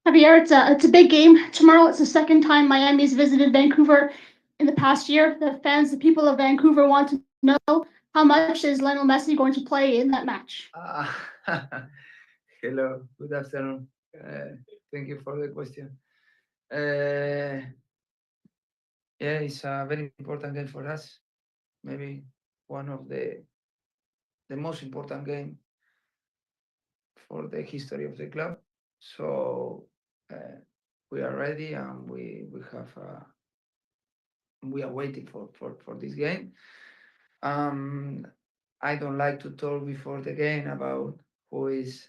Javier, it's a big game tomorrow. It's the second time Miami's visited Vancouver in the past year. The fans, the people of Vancouver, want to know how much is Lionel Messi going to play in that match. Hello, good afternoon. Thank you for the question. Yeah, it's a very important game for us. Maybe one of the most important game for the history of the club. So we are ready, and we are waiting for this game. I don't like to talk before the game about who is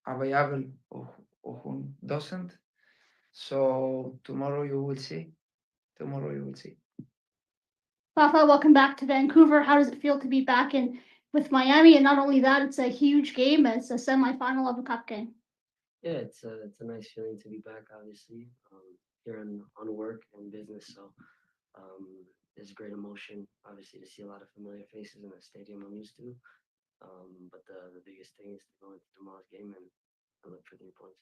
available or who doesn't. So tomorrow you will see. Tomorrow you will see. Rafa, welcome back to Vancouver. How does it feel to be back in with Miami? And not only that, it's a huge game. It's a semifinal of a cup game. Yeah, it's a nice feeling to be back. Obviously, here on work and business, so there's great emotion. Obviously, to see a lot of familiar faces in a stadium I'm used to. But the biggest thing is to go into tomorrow's game and look for 3 points.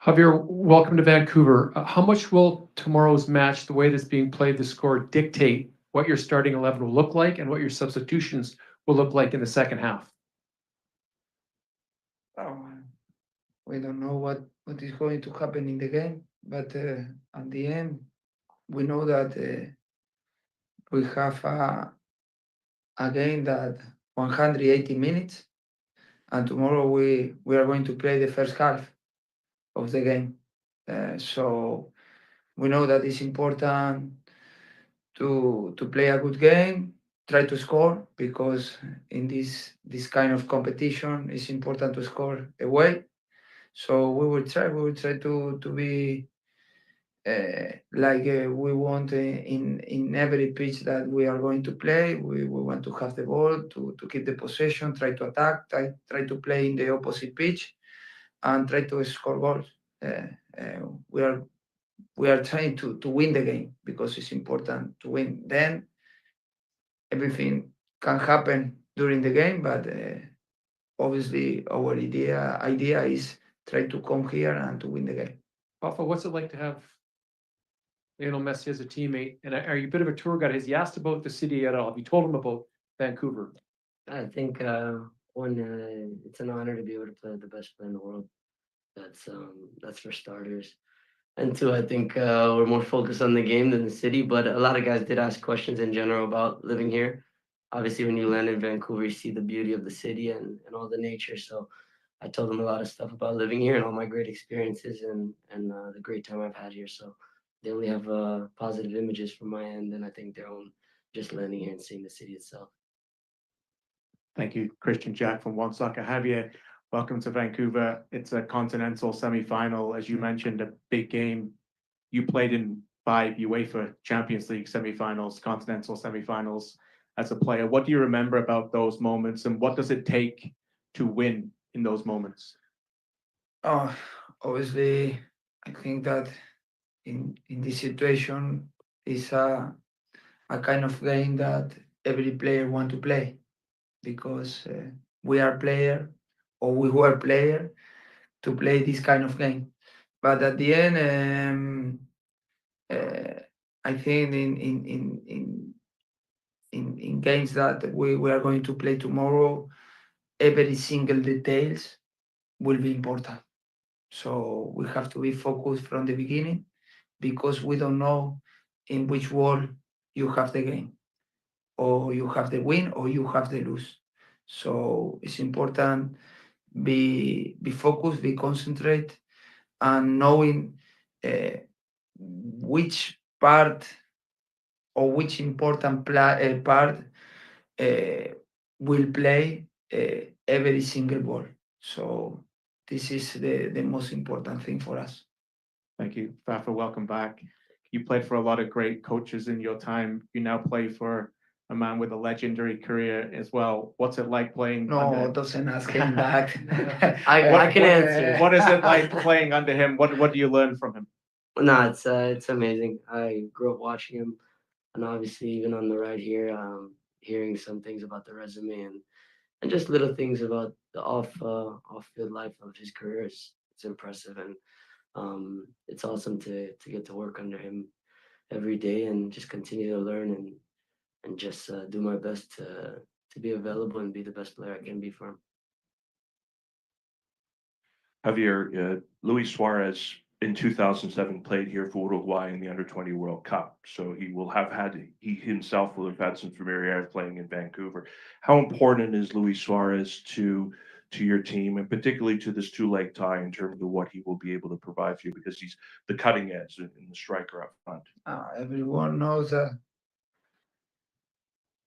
Javier, welcome to Vancouver. How much will tomorrow's match, the way that's being played, the score, dictate what your starting 11 will look like and what your substitutions will look like in the second half? Oh, we don't know what is going to happen in the game, but at the end, we know that we have a game that 180 minutes, and tomorrow we are going to play the first half of the game. So we know that it's important to play a good game, try to score, because in this kind of competition it's important to score away. So we will try to be like we want in every pitch that we are going to play. We want to have the ball, to keep the possession, try to attack, try to play in the opposite pitch, and try to score goals. We are trying to win the game, because it's important to win. Then everything can happen during the game, but obviously our idea is try to come here and to win the game. Rafa, what's it like to have Lionel Messi as a teammate? And are you a bit of a tour guide? Has he asked about the city at all? Have you told him about Vancouver? I think one, it's an honor to be able to play with the best player in the world. That's for starters. And two, I think we're more focused on the game than the city. But a lot of guys did ask questions in general about living here. Obviously, when you land in Vancouver, you see the beauty of the city and all the nature. So I told them a lot of stuff about living here and all my great experiences and the great time I've had here. So they only have positive images from my end, and I think their own just landing here and seeing the city itself. Thank you, Christian Jack from One Soccer. Javier, welcome to Vancouver. It's a continental semi-final, as you mentioned, a big game. You played in 5 UEFA Champions League semi-finals, continental semi-finals as a player. What do you remember about those moments, and what does it take to win in those moments? Oh, obviously, I think that in this situation is a kind of game that every player want to play, because we are player, or we were player, to play this kind of game. But at the end, I think in games that we are going to play tomorrow, every single details will be important. So we have to be focused from the beginning, because we don't know in which wall you have the game, or you have the win, or you have the lose. So it's important be focused, be concentrate, and knowing which part or which important part will play every single ball. So this is the most important thing for us. Thank you, Rafa. Welcome back. You played for a lot of great coaches in your time. You now play for a man with a legendary career as well. What's it like playing? No, doesn't ask him that. I can answer. What is it like playing under him? What do you learn from him? No, it's amazing. I grew up watching him. and obviously even on the ride here, hearing some things about the resume and just little things about the off field life of his career is it's impressive, and it's awesome to get to work under him every day and just continue to learn and just do my best to be available and be the best player I can be for him. Javier, Luis Suarez in 2007 played here for Uruguay in the Under-20 World Cup, so he himself will have had some familiarity playing in Vancouver. How important is Luis Suarez to your team, and particularly to this two-leg tie in terms of what he will be able to provide for you, because he's the cutting edge and the striker up front? Everyone knows that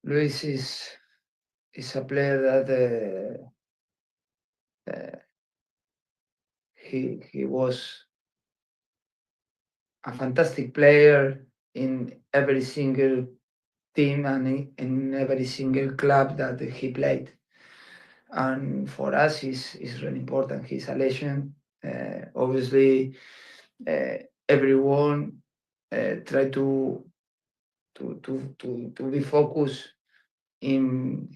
Luis is a player that he was a fantastic player in every single team and in every single club that he played. And for us, is really important. He's a legend. Obviously, everyone try to be focused in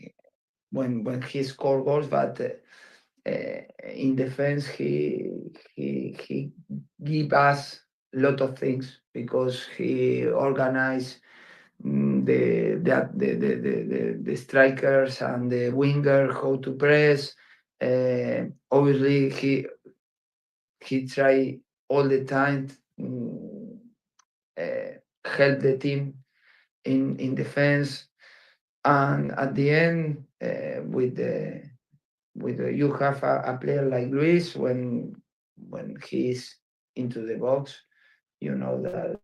when he score goals, but in defense he give us a lot of things because he organize the strikers and the winger how to press. Obviously, he try all the time help the team in defense, and at the end you have a player like Luis when he's into the box, you know that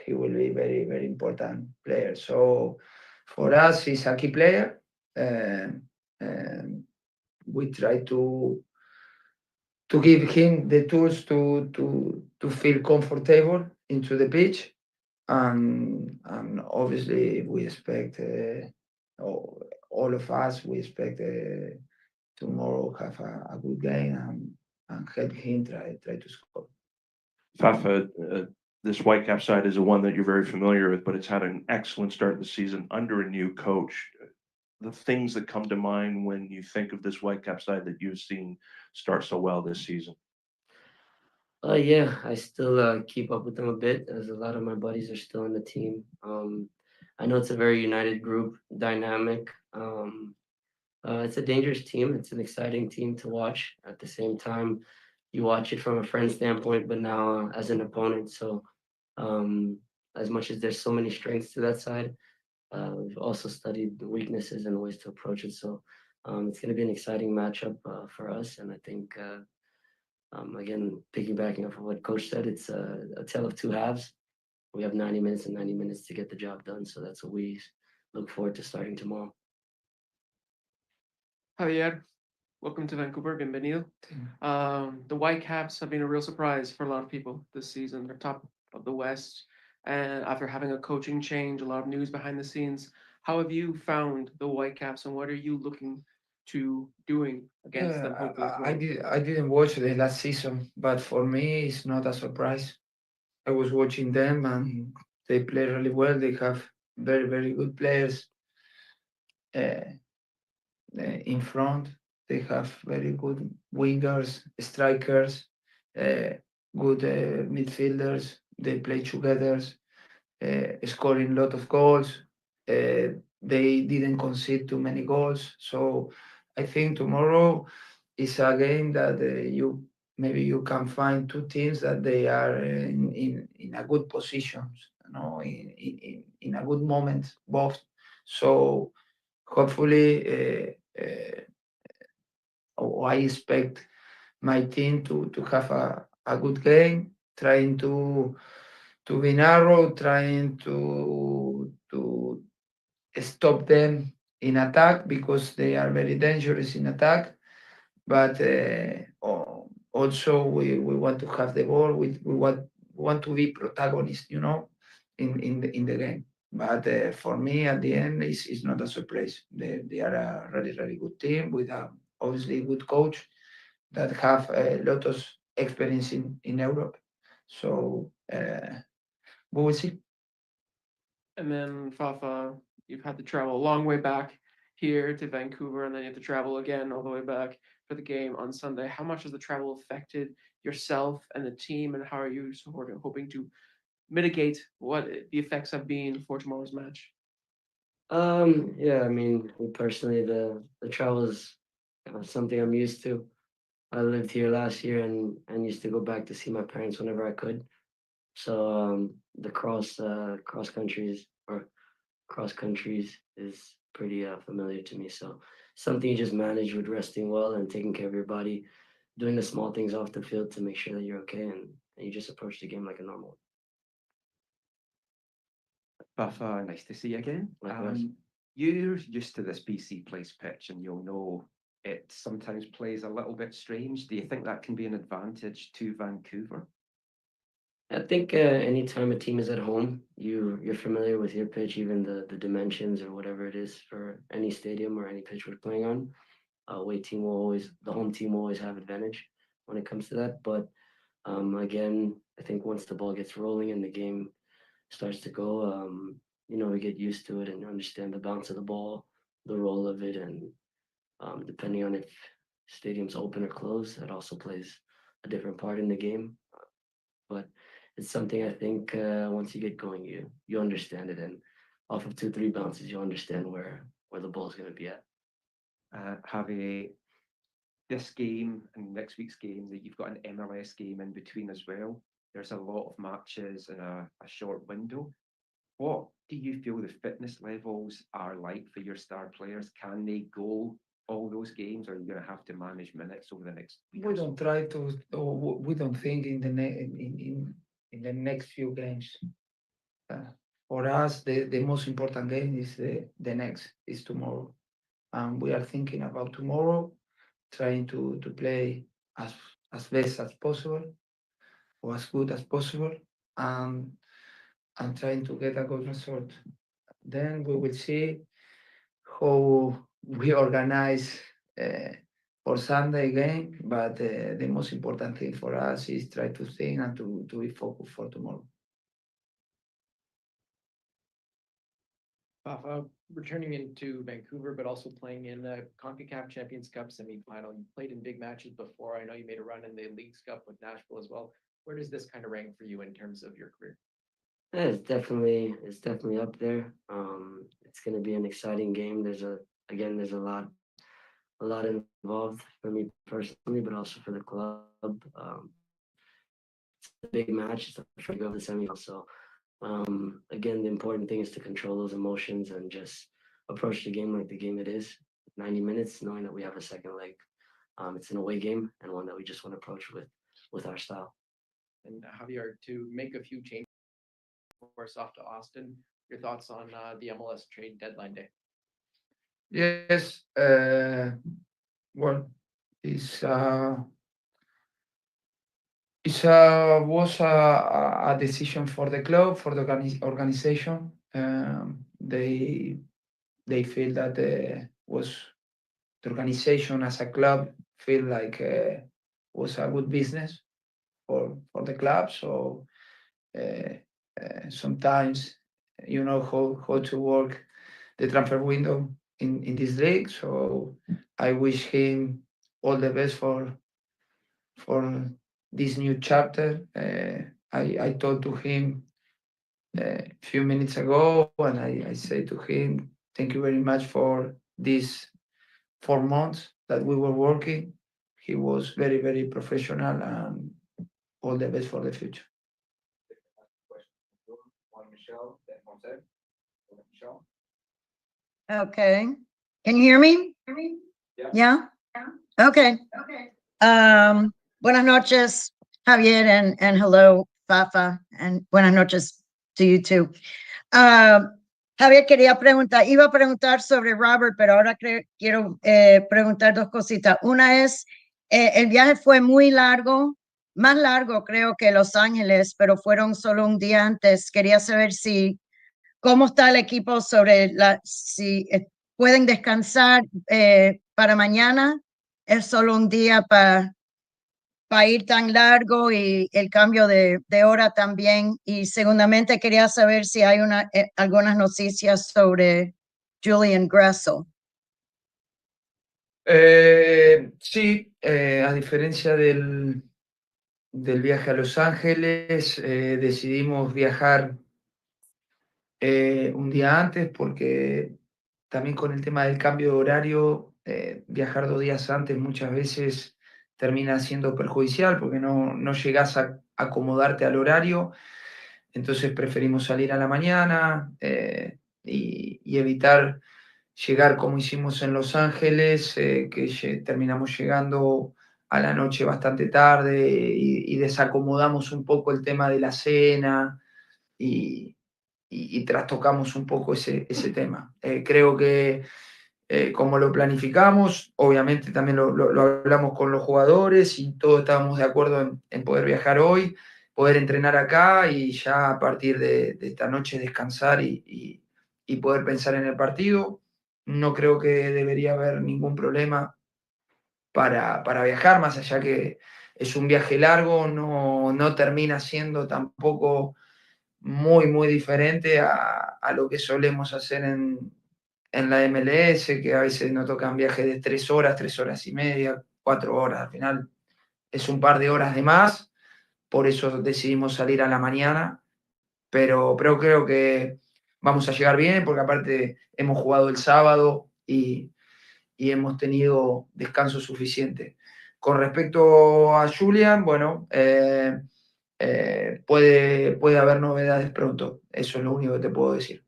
he will be very, very important player. So for us, he's a key player. We try to give him the tools to feel comfortable into the pitch, and obviously we expect all of us. We expect tomorrow have a good game and help him try to score. Fafa, this Whitecap side is the one that you're very familiar with, but it's had an excellent start to the season under a new coach. The things that come to mind when you think of this Whitecap side that you've seen start so well this season? Yeah, I still keep up with them a bit, as a lot of my buddies are still in the team. I know it's a very united group, dynamic. It's a dangerous team. It's an exciting team to watch. At the same time, you watch it from a friend standpoint, but now as an opponent. So, as much as there's so many strengths to that side, we've also studied the weaknesses and ways to approach it. So, it's going to be an exciting matchup for us. And I think, again, piggybacking off of what Coach said, it's a tale of two halves. We have 90 minutes and 90 minutes to get the job done. So that's what we look forward to starting tomorrow. Javier, welcome to Vancouver. Bienvenido. The Whitecaps have been a real surprise for a lot of people this season. They're top of the West, and after having a coaching change, a lot of news behind the scenes. How have you found the Whitecaps, and what are you looking to doing against them? Hopefully I didn't watch the last season, but for me, it's not a surprise. I was watching them, and they play really well. They have very, very good players in front. They have very good wingers, strikers, good midfielders. They play together, scoring a lot of goals. They didn't concede too many goals. So I think tomorrow is a game that you can find two teams that they are in a good position, in a good moment both. So hopefully, I expect my team to have a good game, trying to be narrow, trying to stop them in attack because they are very dangerous in attack. But also we want to have the ball. We want to be protagonists, in the game. But for me, at the end, it's not a surprise. They are a really, really good team with a obviously good coach that have a lot of experience in Europe. So we will see. And then Fafa, you've had to travel a long way back here to Vancouver, and then you have to travel again all the way back for the game on Sunday. How much has the travel affected yourself and the team, and how are you sort of hoping to mitigate what the effects have been for tomorrow's match? Yeah, I mean, me personally, the travel is something I'm used to. I lived here last year and used to go back to see my parents whenever I could. So the cross countries or cross countries is pretty familiar to me. So something you just manage with resting well and taking care of your body, doing the small things off the field to make sure that you're okay, and you just approach the game like a normal. Fafa, nice to see you again. Likewise. You're used to this BC Place pitch, and you'll know it sometimes plays a little bit strange. Do you think that can be an advantage to Vancouver? I think anytime a team is at home, you're familiar with your pitch, even the dimensions or whatever it is for any stadium or any pitch we're playing on. The home team will always have advantage when it comes to that. But again, I think once the ball gets rolling and the game starts to go, we get used to it and understand the bounce of the ball, the roll of it, and depending on if stadium's open or closed, that also plays a different part in the game. But it's something I think once you get going, you understand it, and off of 2-3 bounces, you understand where the ball's going to be at. Javier, this game and next week's game, that you've got an MLS game in between as well. There's a lot of matches in a short window. What do you feel the fitness levels are like for your star players? Can they go all those games, or are you going to have to manage minutes over the next week? We don't try to, or we don't think in the next few games. For us, the most important game is the next, is tomorrow. And we are thinking about tomorrow, trying to play as best as possible or as good as possible, and trying to get a good result. Then we will see how we organize for Sunday game, but the most important thing for us is try to think and to be focused for tomorrow. Fafa, returning into Vancouver, but also playing in the CONCACAF Champions Cup semifinal. You played in big matches before. I know you made a run in the Leagues Cup with Nashville as well. Where does this kind of rank for you in terms of your career? Yeah, it's definitely up there. It's going to be an exciting game. There's a lot involved for me personally, but also for the club. It's a big match. It's the first go of the semifinal. So again, the important thing is to control those emotions and just approach the game like the game it is. 90 minutes, knowing that we have a second leg. It's an away game and one that we just want to approach with our style. And Javier, to make a few changes before us off to Austin, your thoughts on the MLS trade deadline day? Yes, well, it's was a decision for the club, for the organization. They feel that was the organization as a club feel like was a good business for the club. So sometimes you know how to work the transfer window in this league. So I wish him all the best for this new chapter. I talked to him a few minutes ago, and I say to him, thank you very much for these 4 months that we were working. He was very, very professional, and all the best for the future. Okay. Can you hear me? Yeah? Okay. Buenas noches, Javier, and hello, Fafa, and buenas noches to you too. Javier, iba a preguntar sobre Robert, pero ahora quiero preguntar dos cositas. Una es, el viaje fue muy largo, más largo creo que Los Ángeles, pero fueron solo un día antes. Quería saber cómo está el equipo si pueden descansar para mañana. Es solo un día para para ir tan largo y el cambio de hora también. Y segundamente quería saber si hay algunas noticias sobre Julian Gressel. Sí, a diferencia del viaje a Los Ángeles, decidimos viajar un día antes porque también con el tema del cambio de horario, viajar 2 días antes muchas veces termina siendo perjudicial porque no llegas a acomodarte al horario. Entonces preferimos salir a la mañana y evitar llegar como hicimos en Los Ángeles, que terminamos llegando a la noche bastante tarde y desacomodamos un poco el tema de la cena y trastocamos un poco ese tema. Creo que como lo planificamos, obviamente también lo hablamos con los jugadores y todos estábamos de acuerdo en poder viajar hoy, poder entrenar acá y ya a partir de esta noche descansar y poder pensar en el partido. No creo que debería haber ningún problema para viajar, más allá que es un viaje largo, no termina siendo tampoco muy diferente a lo que solemos hacer en la MLS, que a veces nos tocan viajes de 3 horas y media, 4 horas. Al final es un par de horas de más, por eso decidimos salir a la mañana, pero creo que vamos a llegar bien, porque aparte hemos jugado el sábado y hemos tenido descanso suficiente. Con respecto a Julian, bueno, puede haber novedades pronto. Eso es lo único que te puedo decir.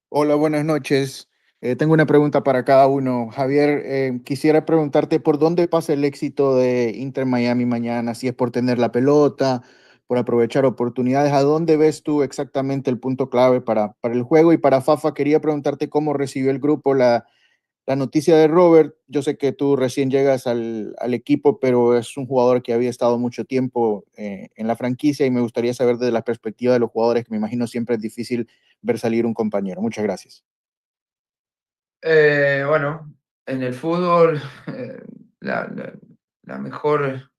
Hola, buenas noches. Tengo una pregunta para cada uno. Javier, quisiera preguntarte por dónde pasa el éxito de Inter Miami mañana, si es por tener la pelota, por aprovechar oportunidades. ¿A dónde ves tú exactamente el punto clave para el juego? Y para Fafa, quería preguntarte cómo recibió el grupo la noticia de Robert. Yo sé que tú recién llegas al equipo, pero es un jugador que había estado mucho tiempo en la franquicia y me gustaría saber desde la perspectiva de los jugadores, que me imagino siempre es difícil ver salir un compañero. Muchas gracias. Bueno, en el fútbol la, la- la mejor,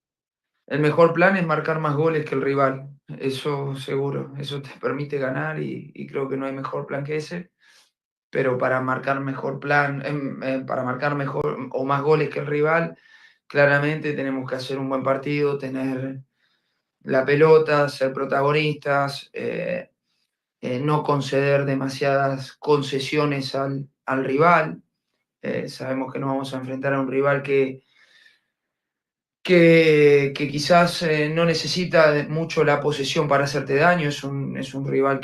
el mejor plan es marcar más goles que el rival. Eso seguro, eso te permite ganar y creo que no hay mejor plan que ese. Pero para marcar mejor plan, para marcar mejor o más goles que el rival, claramente tenemos que hacer un buen partido, tener la pelota, ser protagonistas, no conceder demasiadas concesiones al rival. Sabemos que nos vamos a enfrentar a un rival que quizás no necesita mucho la posesión para hacerte daño. Es un rival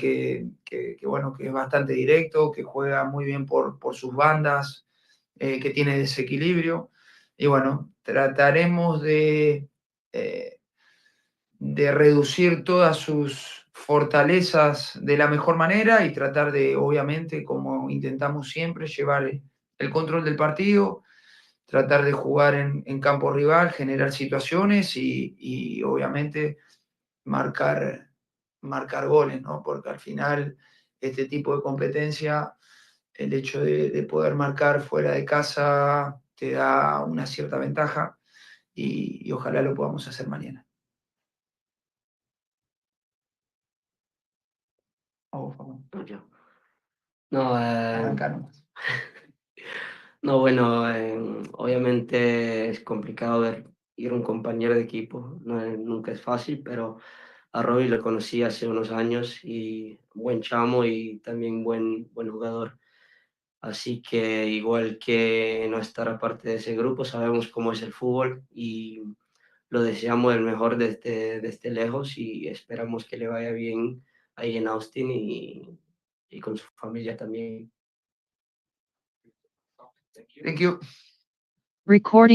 bueno, que es bastante directo, que juega muy bien por sus bandas, que tiene desequilibrio. Y bueno, trataremos de reducir todas sus fortalezas de la mejor manera y tratar de, obviamente, como intentamos siempre, llevar el control del partido, tratar de jugar en campo rival, generar situaciones y obviamente marcar goles, ¿no? Porque al final este tipo de competencia, el hecho de poder marcar fuera de casa te da una cierta ventaja y ojalá lo podamos hacer mañana. A vos, Fabián. Yo. No, Arranca nomás. no, bueno, obviamente es complicado ir un compañero de equipo, nunca es fácil, pero a Robbie lo conocí hace unos años y buen chamo y también buen jugador. Así que igual que no estar aparte de ese grupo, sabemos cómo es el fútbol y lo deseamos el mejor desde lejos y esperamos que le vaya bien ahí en Austin y con su familia también. Thank you. Recording